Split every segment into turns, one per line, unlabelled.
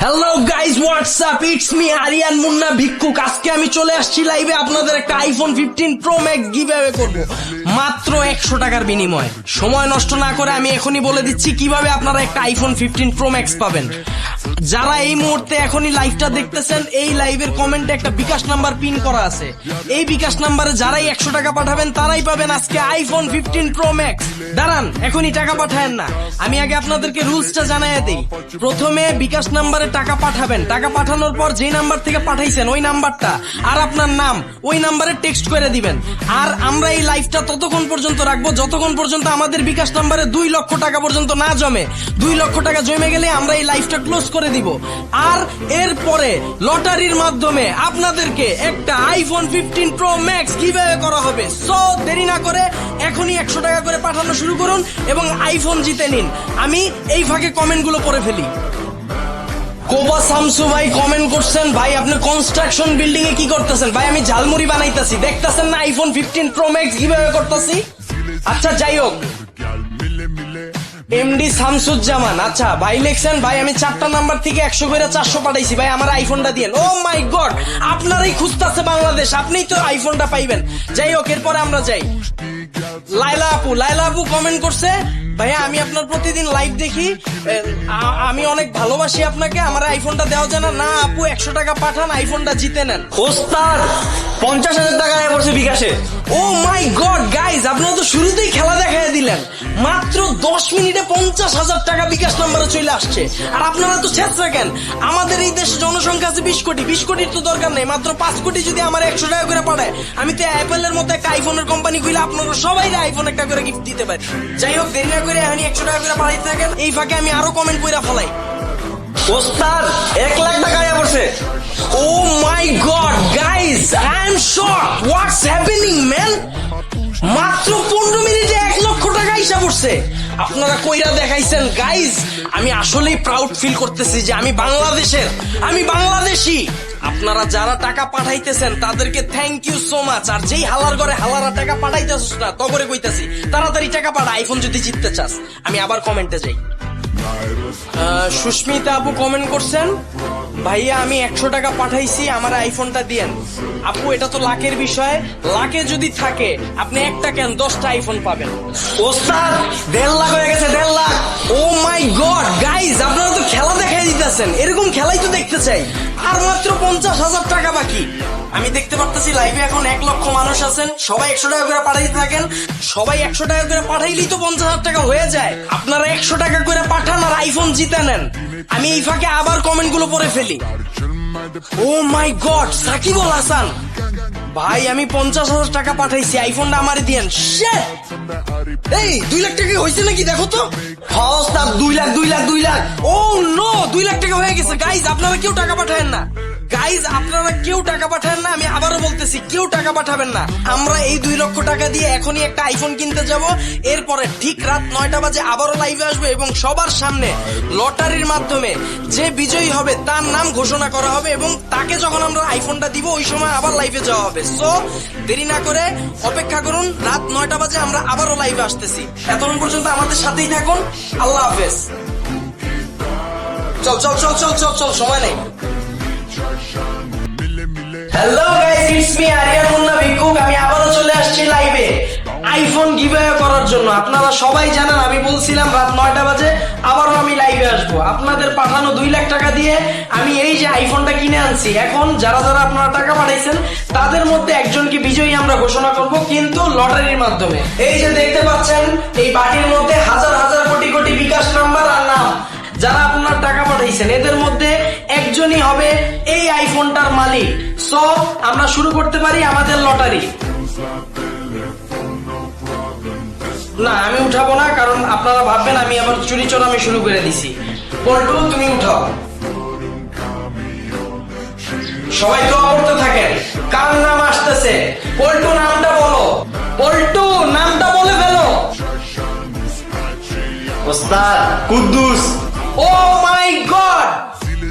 Hello guys, what's up, it's me Ariyan Munna ভিক্ষুক। আজকে আমি চলে আসছি লাইভে আপনাদের একটা আইফোন 15 প্রো ম্যাক্স গিভঅ্যাওয়ে করব মাত্র 100 টাকার বিনিময়ে। সময় নষ্ট না করে আমি এখনই বলে দিচ্ছি কিভাবে আপনারা একটা আইফোন 15 প্রো ম্যাক্স পাবেন। যারা এই মুহূর্তে এখনই লাইভটা দেখতেছেন, এই লাইভের কমেন্টে একটা বিকাশ নাম্বার পিন করা আছে। এই বিকাশ নাম্বারে যারাই 100 টাকা পাঠাবেন তারাই পাবেন আজকে আইফোন 15 প্রো ম্যাক্স। দাঁড়ান, এখনই টাকা পাঠায়েন না, আমি আগে আপনাদেরকে রুলসটা জানাইয়া দেই। প্রথমে বিকাশ নাম্বারে টাকা পাঠাবেন, টাকা পাঠানোর পর যে নাম্বার থেকে পাঠাইছেন ওই নাম্বারটা আর আপনার নাম ওই নাম্বারে টেক্সট করে দিবেন। আর আমরা এই লাইভটা ততক্ষণ পর্যন্ত রাখবো যতক্ষণ পর্যন্ত আমাদের বিকাশ নাম্বারে 2 লক্ষ টাকা পর্যন্ত না জমে। 2 লক্ষ টাকা জমে গেলে আমরা এই লাইভটা ক্লোজ করে দিব। আর এরপরে লটারির মাধ্যমে আপনাদেরকে একটা আইফোন 15 প্রো ম্যাক্স গিভঅ্যাওয়ে করা হবে। সো দেরি না করে এখনই 100 টাকা করে পাঠানো শুরু করুন এবং আইফোন জিতে নিন। আমি এই ফাঁকে কমেন্টগুলো পড়ে ফেলি। কোবা শামসু ভাই কমেন্ট করছেন, ভাই আপনি কনস্ট্রাকশন বিল্ডিং এ কি করতেছেন? ভাই আমি ঝালমুড়ি বানাইতেছি, দেখতেছেন না আইফোন 15 প্রো ম্যাক্স গিভঅ্যাওয়ে করতেছি। আচ্ছা যাই হোক, এমডি শামসুজ্জামান, আচ্ছা ভাই লিখছেন, ভাই আমি 4টা নাম্বার থেকে 100 করে 400 পাঠাইছি, ভাই আমার আইফোনটা দিয়েন। ও মাই গড, আপনারই খুঁজতেছে বাংলাদেশ, আপনিই তো আইফোনটা পাইবেন। যাই হোক, এরপরে আমরা যাই। লাইলা আপু কমেন্ট করছে, ভাইয়া আমি আপনার প্রতিদিন লাইভ দেখি, আমি অনেক ভালোবাসি আপনাকে, আমার আইফোনটা দেওয়া যায় না। আপু 100 টাকা পাঠান, আইফোনটা জিতে নেন।
ওস্তাদ 50,000 টাকা আয় পড়ছে বিকাশে।
ও মাই গড গাইজ, আপনারা তো শুরুতেই খেলা দেখাই দিলেন। মাত্র 10 মিনিটে 50,000 টাকা বিকাশ নাম্বারে চলে আসছে। আর আপনারা তো ছেঁচড়া কেন? আমাদের এই দেশে জনসংখ্যা আছে 20 কোটি, 20 কোটির তো দরকার নেই। মাত্র 5 কোটি যদি আমার 100 টাকা করে পাঠায়, আমি তো অ্যাপেলের মতো একটা আইফোনের কোম্পানি খুলে আপনারা সবাই আইফোন একটা করে গিফট দিতে পারি। যাই হোক, দেরি না করে আমি 100 টাকা করে পাঠাইতে থাকেন। এই ফাঁকে আমি আরো কমেন্ট কইরা ফেলাই।
ওস্তাদ 1 লাখ টাকা আয় পড়ছে।
Oh my God guys, I'm shocked, what's happening man. মাত্র 15 মিনিটে 1 লক্ষ টাকা হিসাব করছে। আপনারা কইরা দেখাইছেন গাইজ, আমি আসলেই প্রাউড ফিল করতেছি যে আমি বাংলাদেশের, আমি বাংলাদেশি। আপনারা যারা টাকা পাঠাইতেছেন তাদেরকে থ্যাংক ইউ সো মাচ। আর যেই হালার ঘরে হালারা টাকা পাঠাইতেছিস না, তগরে কইতাছি তাড়াতাড়ি টাকা পাঠা, আইফোন যদি জিততে চাস। আমি আবার কমেন্টে যাই। সুস্মিতা আপু কমেন্ট করছেন, ভাইয়া আমি 100 টাকা পাঠাইছি, আমার আইফোনটা দিয়েন। আপু এটা তো লাখের বিষয়, লাখে যদি থাকে আপনি একটা কেন 10টা আইফোন পাবেন।
ওস্তাদ 1.5 লাখ হয়ে গেছে, 1.5 লাখ।
ও মাই গড গাইজ, আপনারা তো খেলা দেখাই দিতেছেন, এরকম খেলাই তো দেখতে চাই। আর মাত্র 50,000 টাকা বাকি। আমি দেখতে পারতেছি লাইভে এখন 1 লক্ষ মানুষ আছেন, সবাই 100 টাকা করে পাঠাইতে থাকেন। সবাই 100 টাকা করে পাঠাইলেই তো 50,000 টাকা হয়ে যায়। আপনারা 100 টাকা করে পাঠান আর আইফোন জিতে নেন। আমি এই ফাঁকে আবার কমেন্ট গুলো পড়ে ফেলি। ও মাই গড, সাকিবুল হাসান, ভাই আমি 50,000 টাকা পাঠাইছি, আইফোনটা আমারে দিয়েন। এই 2 লাখ টাকা হয়েছে নাকি দেখো তো।
হ্যাঁ ওস্তাদ 2 লাখ।
ও নো, 2 লাখ টাকা হয়ে গেছে। গাইজ আপনারা কেউ টাকা পাঠায়েন না, গাইজ আপনারা কেউ টাকা পাঠান না। আমি আবারও বলতেছি, কেউ টাকা পাঠাবেন না। আমরা এই 2 লক্ষ টাকা দিয়ে এখনই একটা আইফোন কিনতে যাব। এরপরে ঠিক রাত 9টা বাজে আবারও লাইভে আসবো এবং সবার সামনে লটারির মাধ্যমে যে বিজয়ী হবে তার নাম ঘোষণা করা হবে এবং তাকে যখন আমরা আইফোনটা দিব ওই সময় আবার লাইভে যাওয়া হবে। সো দেরি না করে অপেক্ষা করুন, রাত 9টা বাজে আমরা আবারও লাইভে আসতেছি। এতক্ষণ পর্যন্ত আমাদের সাথেই থাকুন। আল্লাহ হাফেজ। চল, সময় নেই। Hello guys, it's me Ariyan Munna ভিক্ষুক। আমি আবারও চলে আসছি লাইভে আইফোন গিভঅ্যাওয়ে করার জন্য। আপনারা সবাই জানেন আমি বলছিলাম রাত 9টা বাজে আবারও আমি লাইভে আসবো। আপনাদের পাঠানো 2 লাখ টাকা দিয়ে আমি এই যে আইফোনটা কিনে আনছি। এখন যারা যারা আপনারা টাকা পাঠাইছেন তাদের মধ্যে একজনকে বিজয়ী আমরা ঘোষণা করব, কিন্তু লটারির মাধ্যমে। এই যে দেখতে পাচ্ছেন এই বাটির মধ্যে হাজার হাজার কোটি কোটি বিকাশ নাম্বার আর নাম। যারা আপনার টাকা পাঠাইছেন এদের মধ্যে একজনই হবে এই আইফোনটার মালিক। সো আমরা শুরু করতে পারি আমাদের লটারি। না আমি উঠাবো না, কারণ আপনারা ভাববেন আমি আবার চুরি চোরামি শুরু করে দিছি। পল্টু তুমি উঠাও, সবাই তো করতে থাকেন। কার নাম আসতেছে? পল্টু নামটা বলো, পল্টু নামটা বলে ফেলো।
ওস্তাদ কুদ্দুস।
ও মাই গড,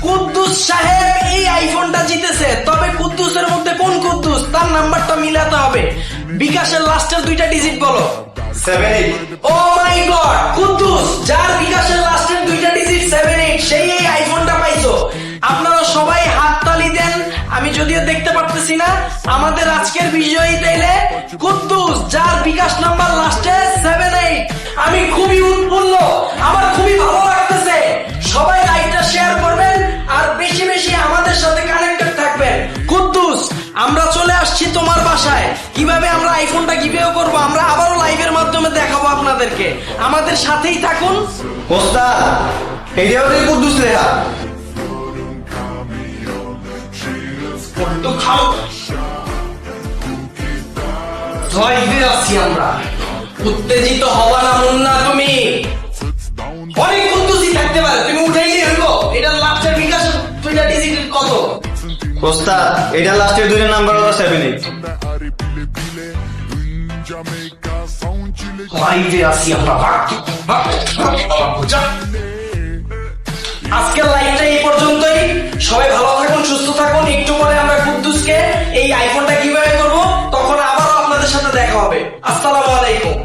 কুদ্দুস সাহেব এই আইফোনটা জিতেছে। তবে কুদ্দুসের মধ্যে কোন কুদ্দুস তার নাম্বারটা মিলাতে হবে। বিকাশের লাস্টের 2টা ডিজিট বলো।
78।
ও মাই গড, কুদ্দুস যার বিকাশের লাস্টের 2টা ডিজিট 78, সেই এই আইফোনটা পাইছো। যদিও দেখতে পারতেছি না। আমাদের আজকের বিজয়ী তাইলে কুদ্দুস, যার বিকাশ নাম্বার লাস্টে 78। আমি খুবই উৎফুল্ল, আমার খুবই ভালো লাগতেছে। সবাই লাইকটা শেয়ার করবেন আর বেশি বেশি আমাদের সাথে কানেক্টেড থাকবেন। কুদ্দুস, আমরা চলে আসছি তোমার বাসায়। কিভাবে আমরা আইফোনটা গিভঅ্যাওয়ে করব আমরা আবারও লাইভের মাধ্যমে দেখাবো আপনাদেরকে। আমাদের সাথেই থাকুন।
ওস্তাদ এইটাও তো কুদ্দুস লেখা।
তো খাও, লাইভে আছি আমরা। উত্তেজিত হবা না মুন্না, তুমি অনেক কুদ্দুসই থাকতে পারে, তুমি উঠাইলে হইব। এটা লাস্টের বিকাশ দুইটা ডিজিট কত?
ওস্তাদ এটা লাস্টের দুইটা নাম্বার হলো 78।
লাইভে আছি আমরা। আজকের লাইভটা এই পর্যন্তই। সবাই ভালো থাকুন, সুস্থ থাকুন। একটু পরে আমরা কুদ্দুসকে এই আইফোনটা কিভাবে করব তখন আবারও আপনাদের সাথে দেখা হবে। আসসালামু আলাইকুম।